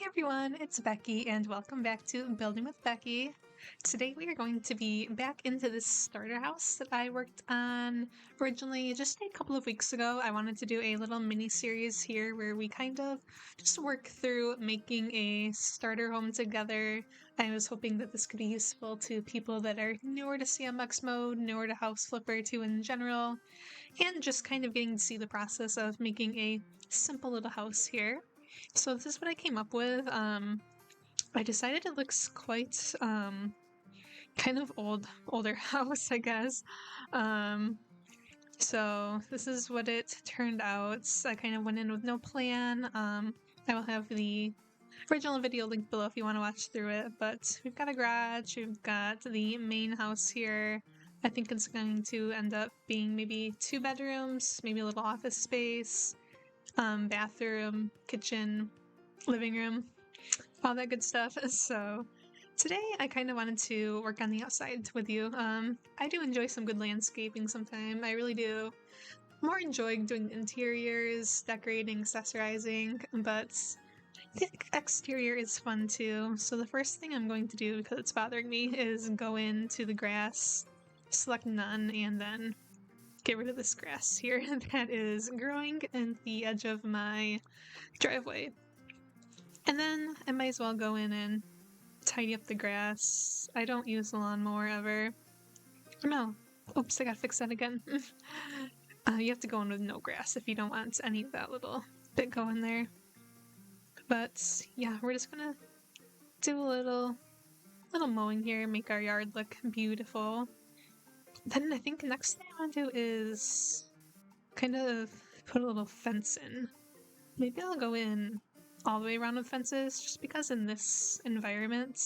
Hey everyone, it's Becky and welcome back to Building with Becky. Today we are going to be back into this starter house that I worked on originally just a couple of weeks ago. I wanted to do a little mini series here where we kind of just work through making a starter home together. I was hoping that this could be useful to people that are newer to Sandbox Mode, newer to House Flipper 2 in general, and just kind of getting to see the process of making a simple little house here. So this is what I came up with. I decided it looks quite kind of older house, I guess. Um, so this is what it turned out. I kind of went in with no plan. I will have the original video linked below if you want to watch through it. But we've got a garage, we've got the main house here. I think it's going to end up being maybe 2 bedrooms, maybe a little office space, bathroom, kitchen, living room, all that good stuff. So today I kind of wanted to work on the outside with you. I do enjoy some good landscaping sometime. I really do. More enjoy doing the interiors, decorating, accessorizing, but the exterior is fun too. So the first thing I'm going to do, because it's bothering me, is go into the grass, select none, and then get rid of this grass here that is growing in the edge of my driveway. And then I might as well go in and tidy up the grass. I don't use the lawnmower ever. No. Oops, I gotta fix that again. You have to go in with no grass if you don't want any of that little bit going there. But yeah, we're just gonna do a little mowing here, make our yard look beautiful. Then I think the next thing I want to do is kind of put a little fence in. Maybe I'll go in all the way around with fences, just because in this environment,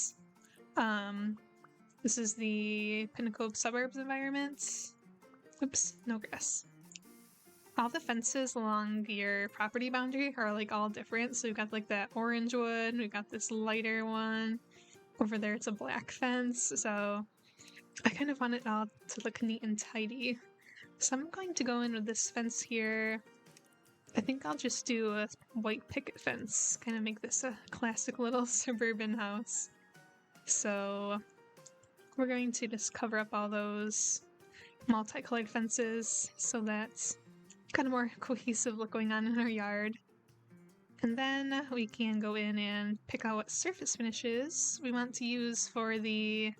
this is the Pinnacle Suburbs environment. Oops, no grass. All the fences along your property boundary are like all different. So we've got like that orange one, we've got this lighter one. Over there it's a black fence, so I kind of want it all to look neat and tidy. So I'm going to go in with this fence here. I think I'll just do a white picket fence, kind of make this a classic little suburban house. So we're going to just cover up all those multicolored fences so that's kind of more cohesive look going on in our yard. And then we can go in and pick out what surface finishes we want to use for the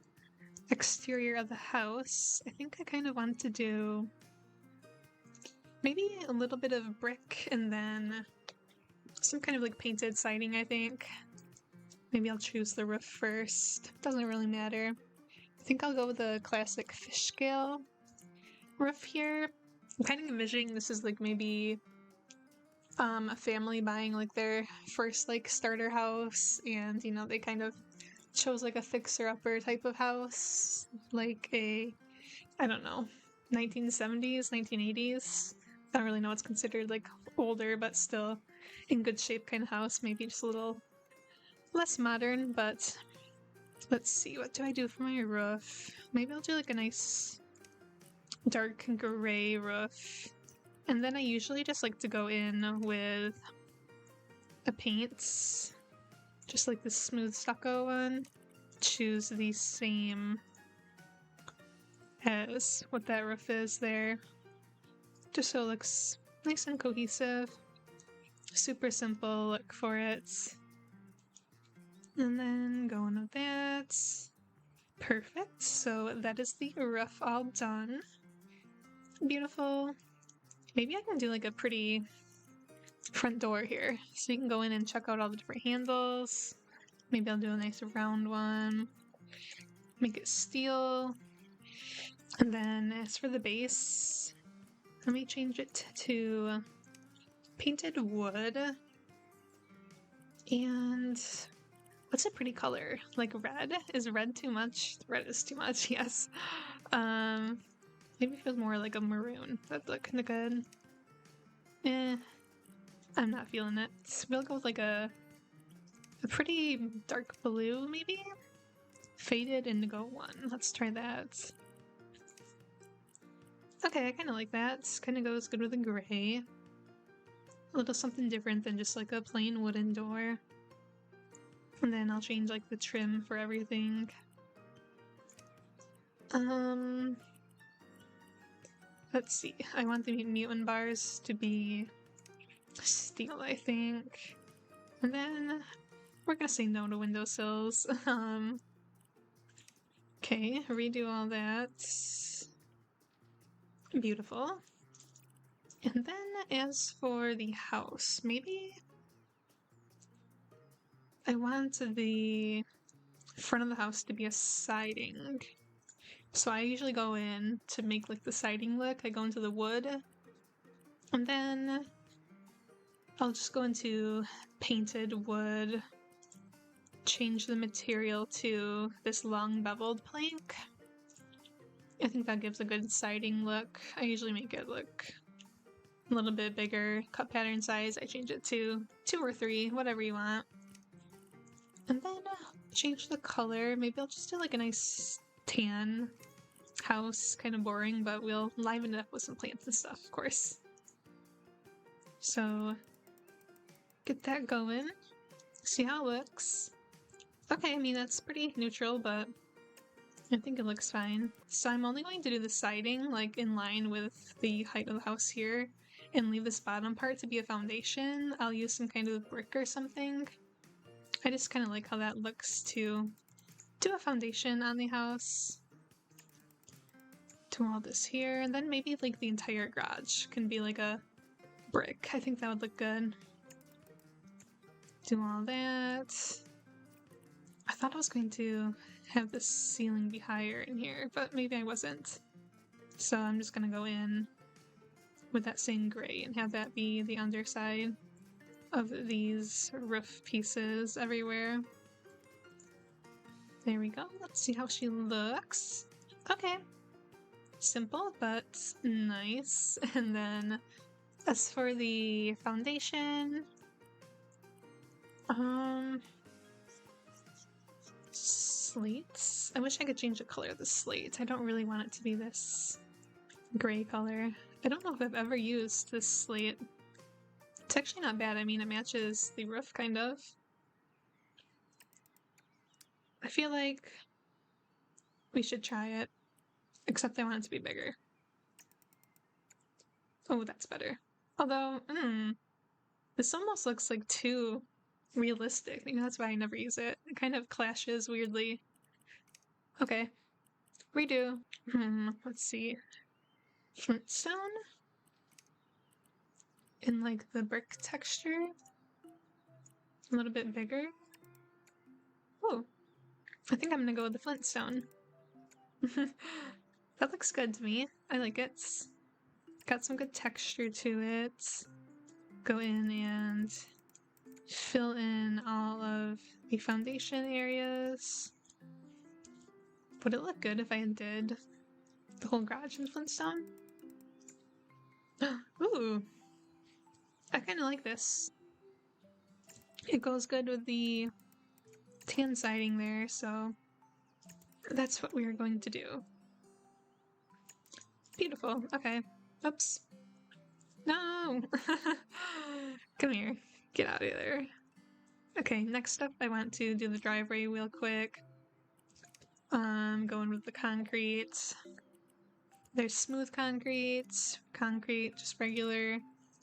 exterior of the house. I think I kind of want to do maybe a little bit of brick and then some kind of like painted siding, I think. Maybe I'll choose the roof first. Doesn't really matter. I think I'll go with the classic fish scale roof here. I'm kind of envisioning this is like maybe a family buying like their first like starter house, and you know, they kind of chose like a fixer-upper type of house, like a, I don't know, 1970s, 1980s. I don't really know what's considered like older, but still in good shape kind of house. Maybe just a little less modern, but let's see, what do I do for my roof? Maybe I'll do like a nice dark gray roof. And then I usually just like to go in with a paint, just like this smooth stucco one. Choose the same as what that roof is there, just so it looks nice and cohesive. Super simple look for it. And then going with that. Perfect. So that is the roof all done. Beautiful. Maybe I can do like a pretty front door here, so you can go in and check out all the different handles. Maybe I'll do a nice round one. Make it steel. And then as for the base, let me change it to painted wood. And what's a pretty color? Like red? Is red too much? Red is too much, yes. Maybe it feels more like a maroon. That'd look kinda good. I'm not feeling it. We'll go with like a pretty dark blue, maybe? Faded indigo one. Let's try that. Okay, I kind of like that. Kind of goes good with a gray. A little something different than just like a plain wooden door. And then I'll change like the trim for everything. Let's see. I want the mutant bars to be steel, I think. And then we're gonna say no to windowsills. Okay, redo all that. Beautiful. And then as for the house, maybe I want the front of the house to be a siding. So I usually go in to make like the siding look. I go into the wood, and then I'll just go into painted wood, change the material to this long beveled plank. I think that gives a good siding look. I usually make it look a little bit bigger. Cut pattern size, I change it to 2 or 3, whatever you want. And then change the color. Maybe I'll just do like a nice tan house, kind of boring, but we'll liven it up with some plants and stuff, of course. So get that going, see how it looks. Okay, I mean that's pretty neutral, but I think it looks fine. So I'm only going to do the siding like in line with the height of the house here and leave this bottom part to be a foundation. I'll use some kind of brick or something. I just kind of like how that looks to do a foundation on the house. Do all this here, and then maybe like the entire garage can be like a brick. I think that would look good. Do all that. I thought I was going to have the ceiling be higher in here, but maybe I wasn't. So I'm just gonna go in with that same gray and have that be the underside of these roof pieces everywhere. There we go. Let's see how she looks. Okay. Simple, but nice. And then as for the foundation, slates. I wish I could change the color of the slate. I don't really want it to be this gray color. I don't know if I've ever used this slate. It's actually not bad. I mean, it matches the roof, kind of. I feel like we should try it, except I want it to be bigger. Oh, that's better. Although, this almost looks like too realistic. Maybe that's why I never use it. It kind of clashes weirdly. Okay, redo. Let's see. Flintstone? In like the brick texture? A little bit bigger? Oh, I think I'm gonna go with the Flintstone. That looks good to me. I like it. Got some good texture to it. Go in and fill in all of the foundation areas. Would it look good if I did the whole garage in Flintstone? Ooh, I kind of like this. It goes good with the tan siding there, so that's what we are going to do. Beautiful. Okay. Oops. No! Come here. Get out of there. Okay, next up I want to do the driveway real quick. Going with the concrete. There's smooth concrete, just regular,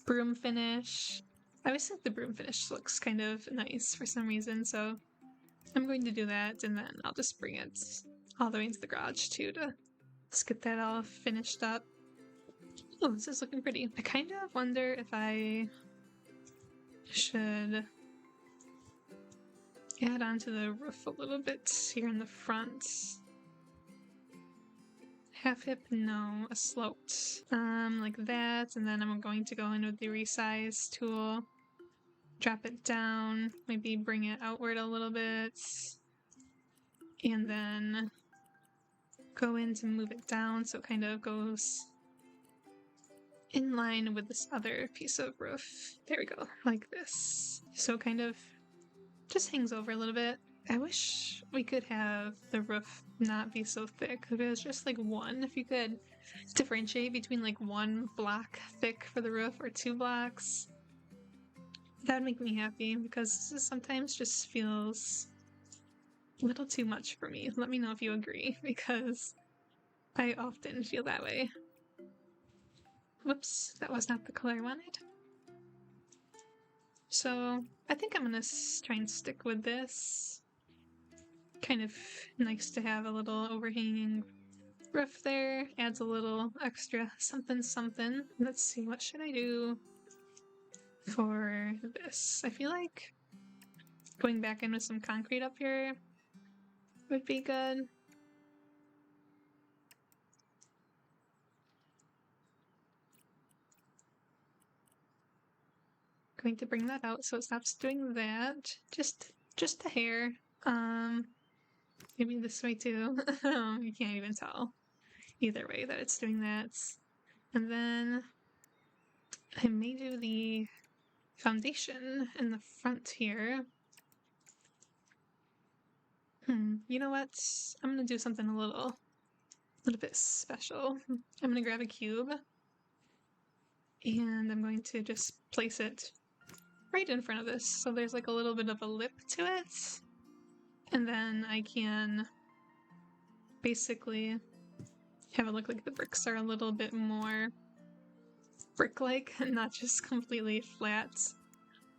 broom finish. I always think the broom finish looks kind of nice for some reason, so I'm going to do that, and then I'll just bring it all the way into the garage too to just get that all finished up. Oh, this is looking pretty. I kind of wonder if I should add onto the roof a little bit here in the front. Half hip, no, a sloped. Like that, and then I'm going to go in with the resize tool. Drop it down, maybe bring it outward a little bit, and then go in to move it down so it kind of goes in line with this other piece of roof. There we go, like this. So it kind of just hangs over a little bit. I wish we could have the roof not be so thick. If it was just like one, if you could differentiate between like 1 block thick for the roof or 2 blocks, that would make me happy, because this sometimes just feels a little too much for me. Let me know if you agree, because I often feel that way. Whoops, that was not the color I wanted. So I think I'm gonna try and stick with this. Kind of nice to have a little overhanging roof there. Adds a little extra something something. Let's see, what should I do for this? I feel like going back in with some concrete up here would be good. Going to bring that out so it stops doing that. Just a hair. Maybe this way too. You can't even tell either way that it's doing that. And then I may do the foundation in the front here. You know what? I'm gonna do something a little bit special. I'm gonna grab a cube and I'm going to just place it right in front of this. So there's like a little bit of a lip to it. And then I can basically have it look like the bricks are a little bit more brick-like and not just completely flat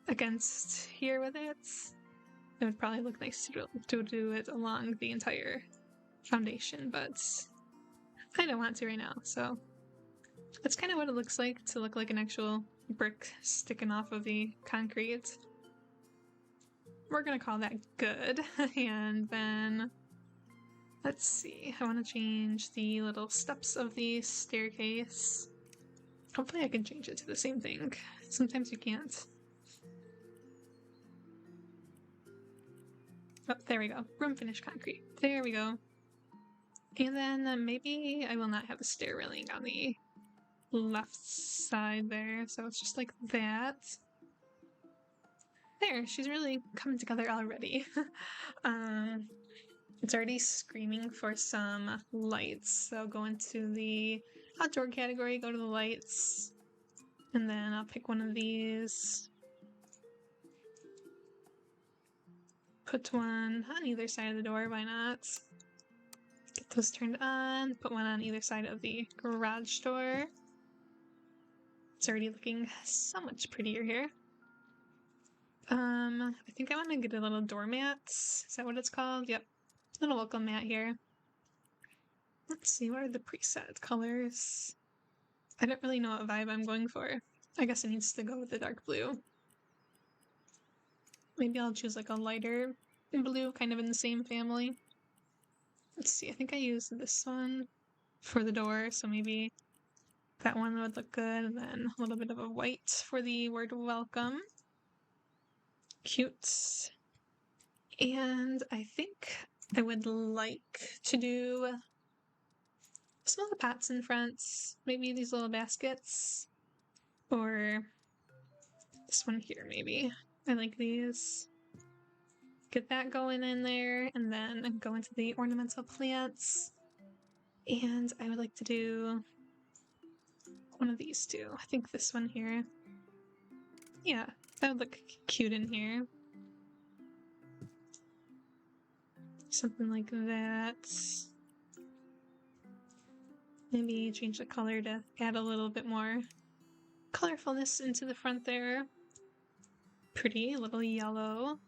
against here with it. It would probably look nice to do it along the entire foundation, but I don't want to right now, so that's kind of what it looks like to look like an actual brick sticking off of the concrete. We're gonna call that good. And then let's see, I want to change the little steps of the staircase. Hopefully I can change it to the same thing. Sometimes you can't. Oh, there we go. Room finish concrete. There we go. And then maybe I will not have a stair railing on the left side there, so it's just like that. There, she's really coming together already. It's already screaming for some lights, so go into the outdoor category, go to the lights, and then I'll pick one of these. Put one on either side of the door, why not? Get those turned on, put one on either side of the garage door. It's already looking so much prettier here. I think I want to get a little doormat. Is that what it's called? Yep. Little welcome mat here. Let's see, what are the preset colors? I don't really know what vibe I'm going for. I guess it needs to go with the dark blue. Maybe I'll choose like a lighter blue, kind of in the same family. Let's see, I think I used this one for the door, so maybe that one would look good. And then a little bit of a white for the word welcome. Cute. And I think I would like to do some of the pots in front, maybe these little baskets, or this one here maybe. I like these. Get that going in there, and then go into the ornamental plants. And I would like to do one of these too. I think this one here. Yeah, that would look cute in here. Something like that. Maybe change the color to add a little bit more colorfulness into the front there. Pretty, a little yellow.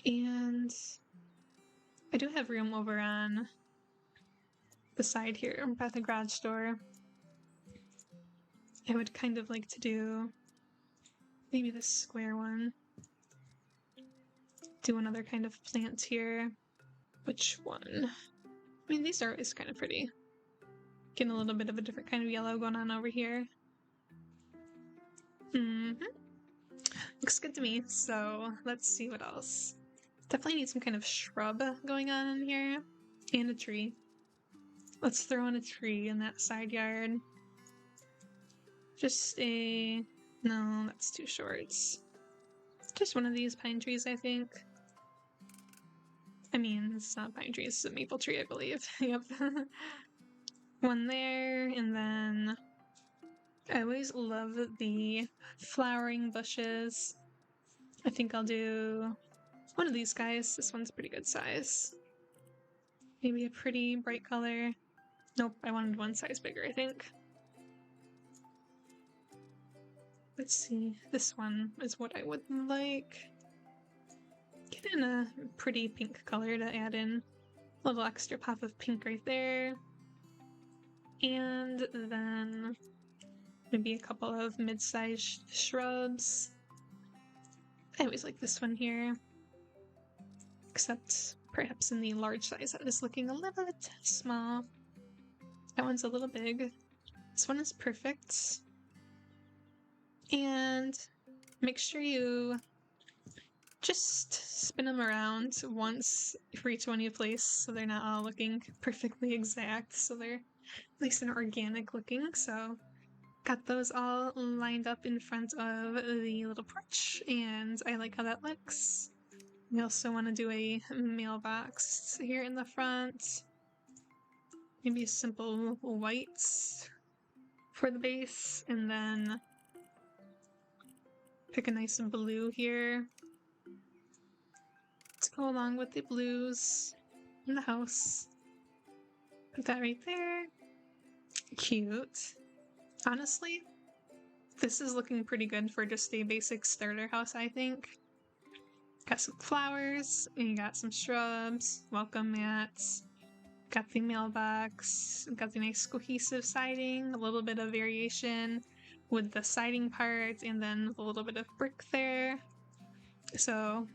And I do have room over on the side here by the garage door. I would kind of like to do maybe this square one. Do another kind of plant here. Which one? I mean, these are always kind of pretty. Getting a little bit of a different kind of yellow going on over here. Looks good to me, so let's see what else. Definitely need some kind of shrub going on in here. And a tree. Let's throw in a tree in that side yard. Just a... no, that's too short. Just one of these pine trees, I think. I mean, it's not a pine tree, it's a maple tree, I believe. Yep. One there, and then I always love the flowering bushes. I think I'll do one of these guys. This one's pretty good size. Maybe a pretty bright color. Nope, I wanted one size bigger, I think. Let's see, this one is what I would like. Get in a pretty pink color to add in a little extra pop of pink right there. And then maybe a couple of mid-sized shrubs. I always like this one here. Except perhaps in the large size that is looking a little bit small. That one's a little big. This one is perfect. And make sure you just spin them around once for each one you place so they're not all looking perfectly exact, so they're nice and organic looking. So got those all lined up in front of the little porch, and I like how that looks. We also want to do a mailbox here in the front. Maybe a simple white for the base, and then pick a nice blue here to go along with the blues in the house. Put that right there. Cute. Honestly, this is looking pretty good for just a basic starter house, I think. Got some flowers, and you got some shrubs, welcome mats, got the mailbox, got the nice cohesive siding, a little bit of variation with the siding part, and then a little bit of brick there. So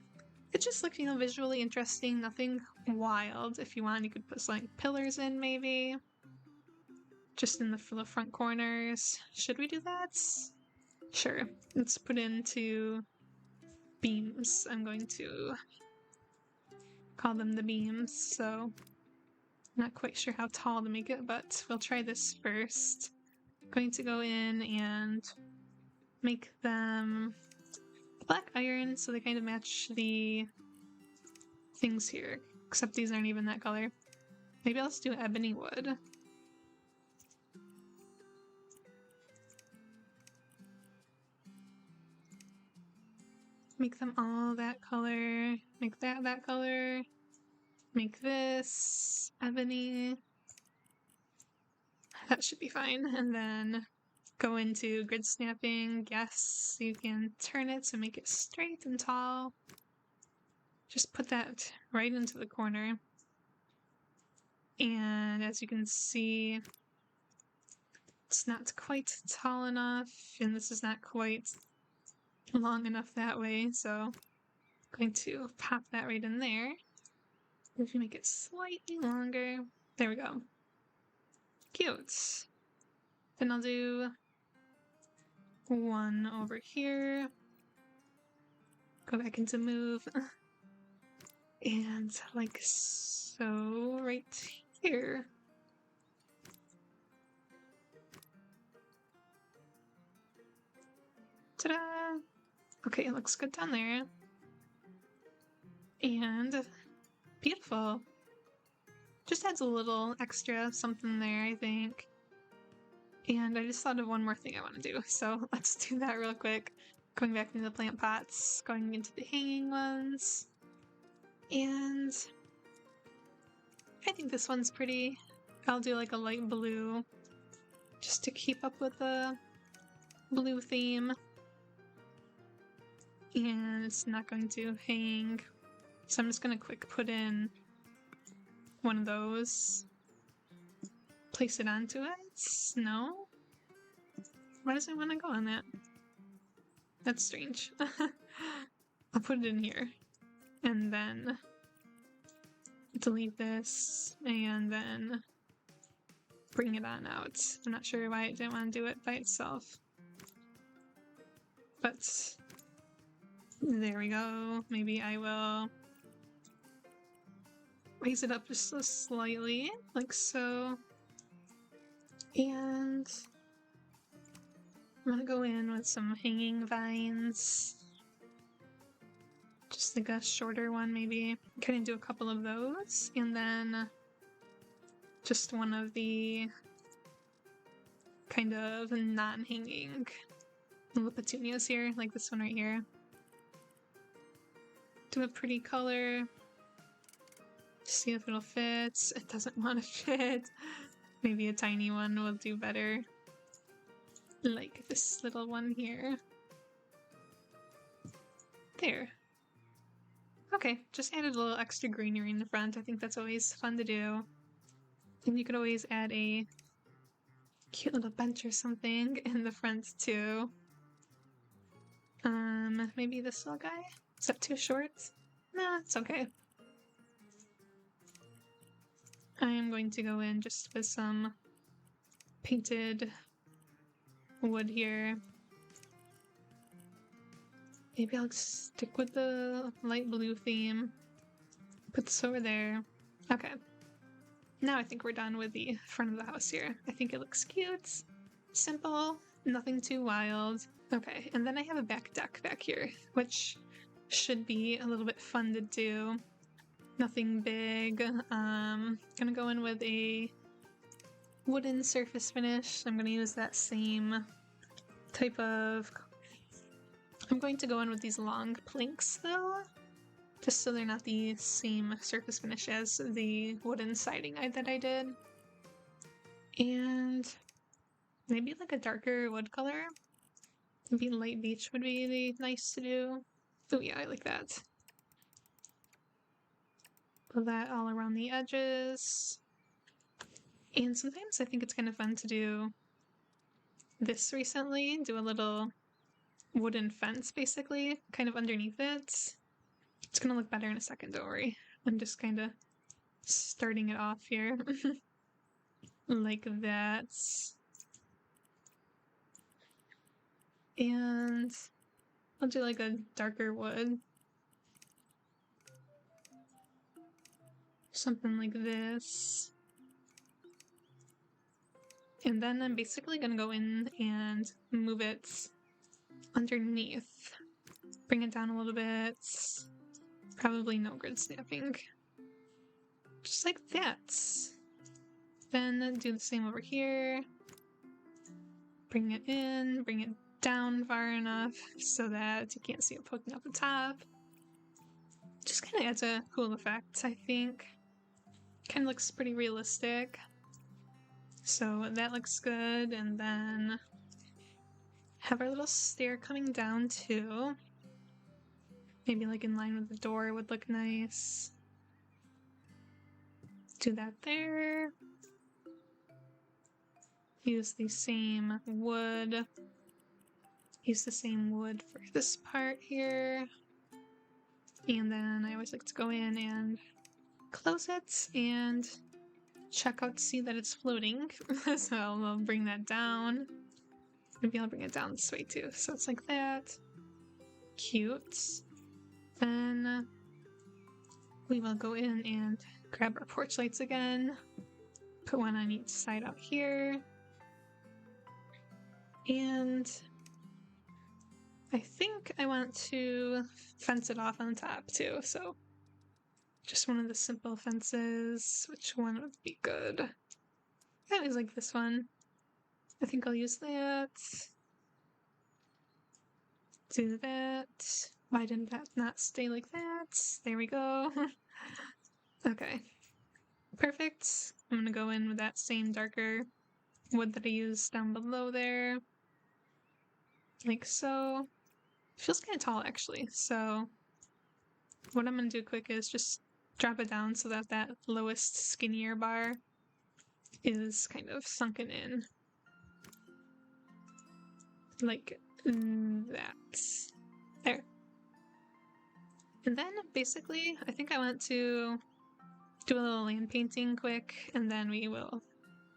it's just looking visually interesting, nothing wild. If you want, you could put some like pillars in maybe. Just in the front corners. Should we do that? Sure. Let's put into beams. I'm going to call them the beams, so I'm not quite sure how tall to make it, but we'll try this first. I'm going to go in and make them black iron so they kind of match the things here, except these aren't even that color. Maybe let's do ebony wood. Make them all that color, make that color, make this ebony. That should be fine. And then go into grid snapping. Yes, you can turn it to make it straight and tall. Just put that right into the corner. And as you can see, it's not quite tall enough, and this is not quite long enough that way, so I'm going to pop that right in there. If you make it slightly longer, there we go. Cute. Then I'll do one over here. Go back into move. And like so, right here. Ta-da! Okay, it looks good down there. And beautiful. Just adds a little extra something there, I think. And I just thought of one more thing I want to do, so let's do that real quick. Going back into the plant pots, going into the hanging ones. And I think this one's pretty. I'll do like a light blue just to keep up with the blue theme. And it's not going to hang, so I'm just going to quick put in one of those. Place it onto it? No? Why does it want to go on that? That's strange. I'll put it in here. And then delete this, and then bring it on out. I'm not sure why it didn't want to do it by itself. But there we go. Maybe I will raise it up just so slightly, like so. And I'm gonna go in with some hanging vines. Just like a shorter one, maybe. Kind of do a couple of those, and then just one of the kind of non-hanging little petunias here, like this one right here. do a pretty color. See if it'll fit. It doesn't want to fit. Maybe a tiny one will do better. Like this little one here. There. Okay, just added a little extra greenery in the front. I think that's always fun to do. And you could always add a cute little bench or something in the front too. Maybe this little guy? Is that too short? No, it's okay. I am going to go in just with some painted wood here. Maybe I'll stick with the light blue theme. Put this over there. Okay. Now I think we're done with the front of the house here. I think it looks cute. Simple. Nothing too wild. Okay, and then I have a back deck back here, which should be a little bit fun to do. Nothing big. Gonna go in with a wooden surface finish. I'm gonna use that same type of... I'm going to go in with these long planks though, just so they're not the same surface finish as the wooden siding that I did. And maybe like a darker wood color. Maybe light beach would be really nice to do. Oh yeah, I like that. Put that all around the edges. And sometimes I think it's kind of fun to do this recently, do a little wooden fence basically, kind of underneath it. It's gonna look better in a second, don't worry. I'm just kind of starting it off here. Like that. And I'll do like a darker wood. Something like this. And then I'm basically gonna go in and move it underneath. Bring it down a little bit. Probably no grid snapping. Just like that. Then do the same over here. Bring it in, bring it down far enough so that you can't see it poking up the top. Just kind of adds a cool effect, I think. Kind of looks pretty realistic. So that looks good, and then have our little stair coming down too. Maybe like in line with the door would look nice. Do that there. Use the same wood. Use the same wood for this part here. And then I always like to go in and close it and check out to see that it's floating. So I'll bring that down. Maybe I'll bring it down this way too. So it's like that. Cute. Then we will go in and grab our porch lights again. Put one on each side out here. And I think I want to fence it off on top too, so just one of the simple fences. Which one would be good? I always like this one. I think I'll use that. Do that. Why didn't that not stay like that? There we go. Okay. Perfect. I'm gonna go in with that same darker wood that I used down below there. Like so. Feels kind of tall actually, so what I'm gonna do quick is just drop it down so that that lowest skinnier bar is kind of sunken in. Like that. There. And then basically, I think I want to do a little land painting quick, and then we will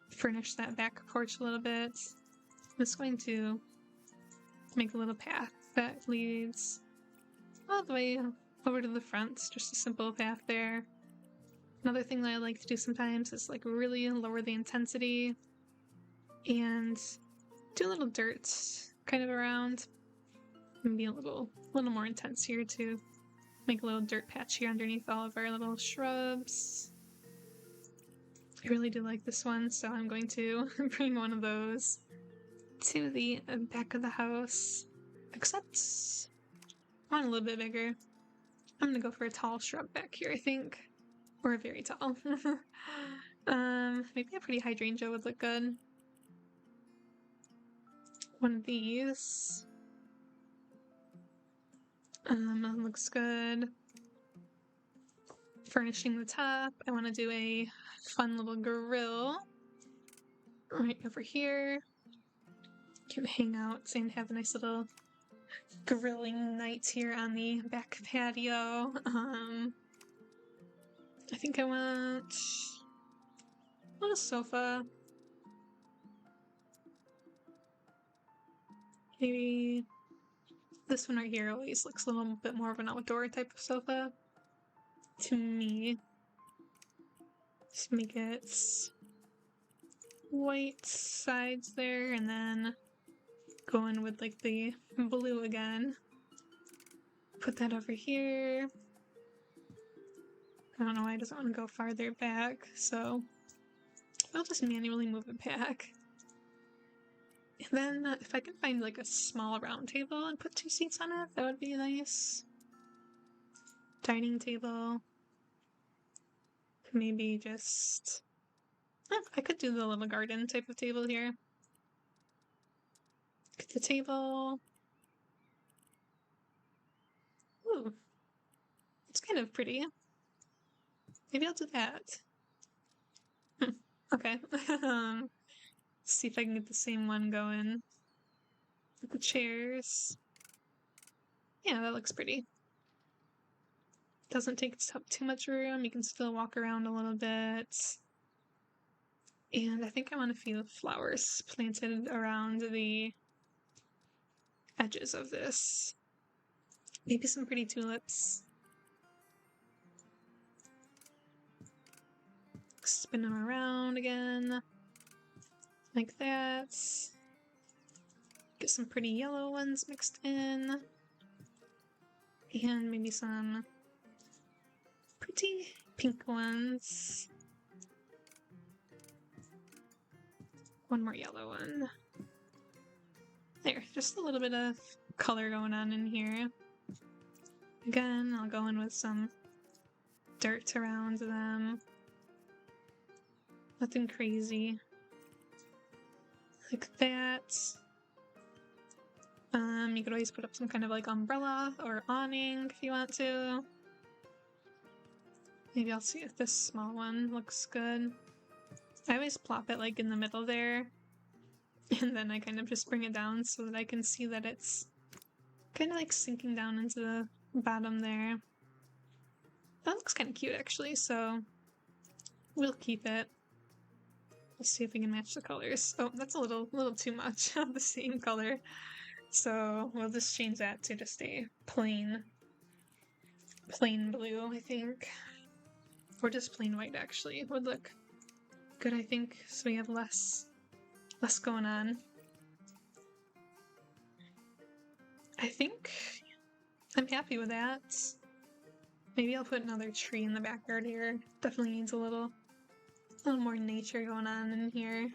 furnish that back porch a little bit. I'm just going to make a little path that leads all the way over to the front. Just a simple path there. Another thing that I like to do sometimes is like really lower the intensity and do a little dirt kind of around. Maybe a little more intense here too. Make a little dirt patch here underneath all of our little shrubs. I really do like this one, so I'm going to bring one of those to the back of the house. Except I want a little bit bigger. I'm gonna go for a tall shrub back here, I think. Or a very tall. Maybe a pretty hydrangea would look good. One of these. Looks good. Furnishing the top. I want to do a fun little grill right over here. Can hang out and have a nice little grilling night here on the back patio. I think I want a little sofa. Maybe this one right here always looks a little bit more of an outdoor type of sofa to me. Just make it white sides there, and then go in with like the blue again. Put that over here. I don't know why it doesn't want to go farther back, so I'll just manually move it back. And then if I can find like a small round table and put 2 seats on it, that would be nice. Dining table. Maybe just... I could do the little garden type of table here. Get the table. Ooh. It's kind of pretty. Maybe I'll do that. Okay. See if I can get the same one going. With the chairs. Yeah, that looks pretty. Doesn't take up too much room. You can still walk around a little bit. And I think I want a few flowers planted around the edges of this. Maybe some pretty tulips. Spin them around again. Like that. Get some pretty yellow ones mixed in. And maybe some pretty pink ones. One more yellow one. There, just a little bit of color going on in here. Again, I'll go in with some dirt around them. Nothing crazy. Like that. You could always put up some kind of like umbrella or awning if you want to. Maybe I'll see if this small one looks good. I always plop it like in the middle there, and then I kind of just bring it down so that I can see that it's kind of like sinking down into the bottom there. That looks kind of cute actually, so we'll keep it. Let's see if we can match the colors. Oh, that's a little too much of the same color. So we'll just change that to just a plain blue, I think. Or just plain white actually would look good, I think, so we have less going on. I think I'm happy with that. Maybe I'll put another tree in the backyard here. Definitely needs a little more nature going on in here.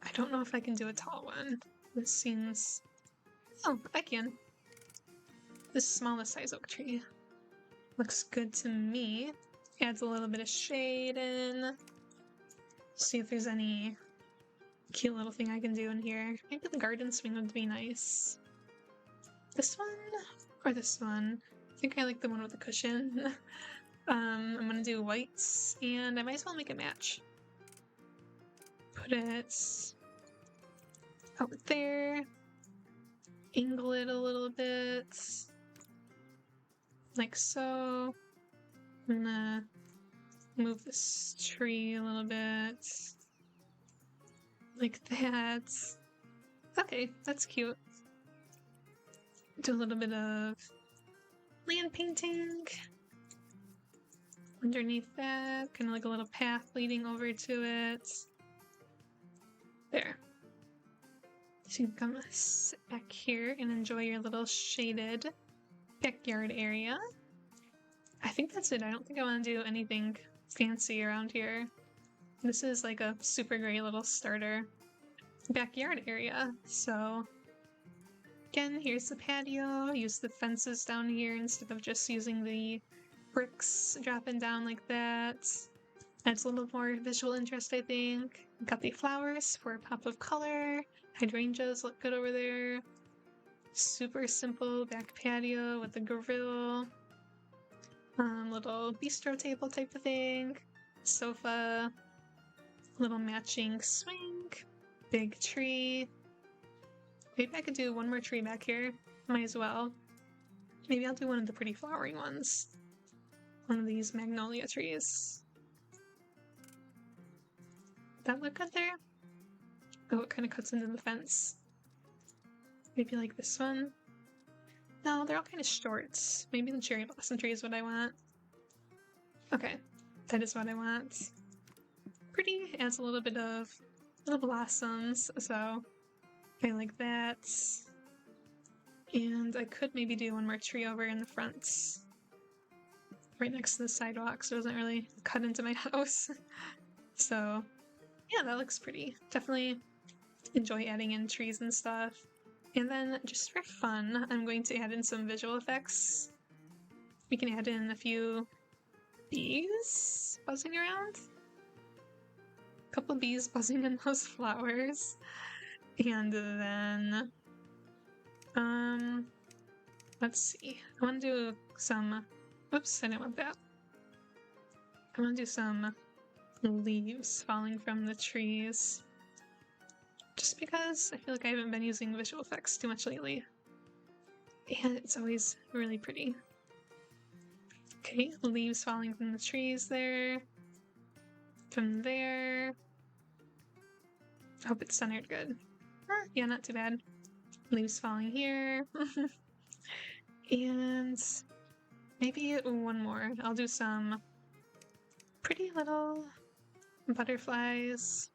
I don't know if I can do a tall one. This seems... Oh, I can. This smallest size oak tree looks good to me. Adds a little bit of shade in. See if there's any cute little thing I can do in here. Maybe the garden swing would be nice. This one or this one? I think I like the one with the cushion. I'm gonna do whites, and I might as well make it match. Put it out there. Angle it a little bit. Like so. I'm gonna move this tree a little bit. Like that. Okay, that's cute. Do a little bit of land painting underneath that, kind of like a little path leading over to it. There. So you can come sit back here and enjoy your little shaded backyard area. I think that's it. I don't think I want to do anything fancy around here. This is like a super great little starter backyard area, so Again, here's the patio. Use the fences down here instead of just using the bricks dropping down like that. Adds a little more visual interest, I think. Got the flowers for a pop of color. Hydrangeas look good over there. Super simple back patio with a grill. Little bistro table type of thing. Sofa. Little matching swing. Big tree. Maybe I could do one more tree back here. Might as well. Maybe I'll do one of the pretty flowering ones. One of these magnolia trees. That look good there? Oh, it kind of cuts into the fence. Maybe like this one. No, they're all kind of short. Maybe the cherry blossom tree is what I want. Okay, that is what I want. Pretty, adds a little bit of little blossoms, so I like that. And I could maybe do one more tree over in the front. Right next to the sidewalk, so it doesn't really cut into my house. So, yeah, that looks pretty. Definitely enjoy adding in trees and stuff. And then, just for fun, I'm going to add in some visual effects. We can add in a few bees buzzing around. A couple bees buzzing in those flowers. And then, let's see. I want to do some, whoops, I didn't want that. I want to do some leaves falling from the trees. Just because I feel like I haven't been using visual effects too much lately. And it's always really pretty. Okay, leaves falling from the trees there. From there. I hope it's centered good. Yeah, not too bad. Leaves falling here. And maybe one more. I'll do some pretty little butterflies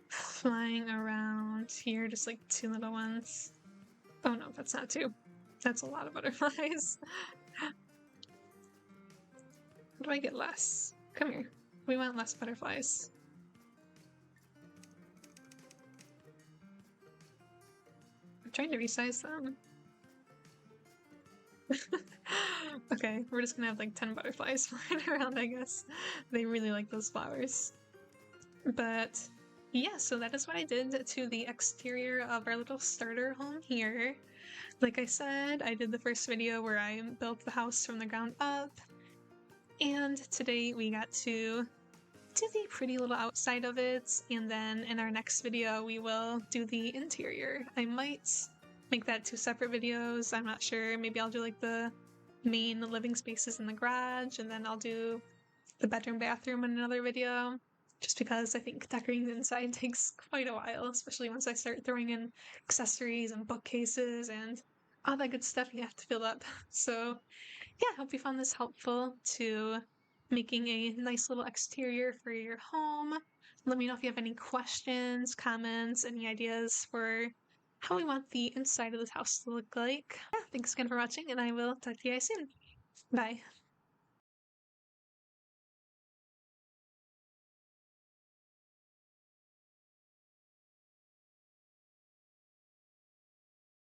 flying around here, just like two little ones. Oh no, that's not two. That's a lot of butterflies. How do I get less? Come here. We want less butterflies. I'm trying to resize them. Okay, we're just gonna have like 10 butterflies flying around, I guess. They really like those flowers. But yeah, so that is what I did to the exterior of our little starter home here. Like I said, I did the first video where I built the house from the ground up. And today we got to do the pretty little outside of it, and then in our next video we will do the interior. I might make that two separate videos, I'm not sure. Maybe I'll do like the main living spaces in the garage, and then I'll do the bedroom bathroom in another video, just because I think decorating the inside takes quite a while, especially once I start throwing in accessories and bookcases and all that good stuff you have to fill up. So yeah, I hope you found this helpful to making a nice little exterior for your home. Let me know if you have any questions, comments, any ideas for how we want the inside of this house to look like. Yeah, thanks again for watching, and I will talk to you guys soon. Bye.